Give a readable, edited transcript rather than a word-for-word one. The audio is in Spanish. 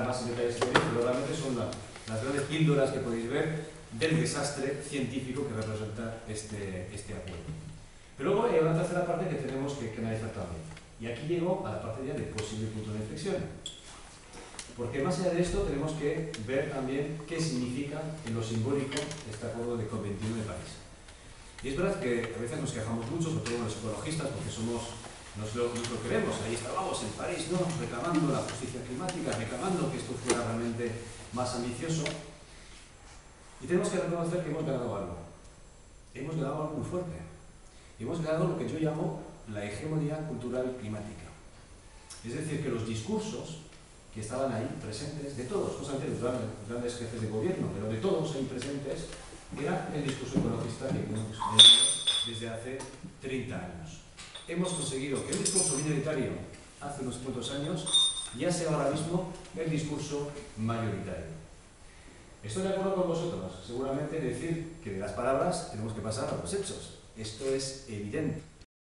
más en detalle este libro, pero realmente son las grandes píldoras que podéis ver del desastre científico que representa este acuerdo. Pero luego hay una tercera parte que tenemos que analizar también. Y aquí llego a la parte ya de posible punto de inflexión. Porque más allá de esto tenemos que ver también qué significa en lo simbólico este acuerdo de COP21 de París. Y es verdad que a veces nos quejamos mucho, sobre todo los ecologistas, porque nos lo queremos, ahí estábamos en París, ¿no? Reclamando la justicia climática, reclamando que esto fuera realmente más ambicioso. Y tenemos que reconocer que hemos ganado algo. Hemos ganado algo muy fuerte. Hemos ganado lo que yo llamo la hegemonía cultural climática. Es decir, que los discursos que estaban ahí presentes, de todos, no solamente de los grandes jefes de gobierno, pero de todos ahí presentes, era el discurso ecologista que hemos desde hace 30 años. Hemos conseguido que el discurso minoritario hace unos cuantos años ya sea ahora mismo el discurso mayoritario. Estoy de acuerdo con vosotros, seguramente decir que de las palabras tenemos que pasar a los hechos. Esto es evidente.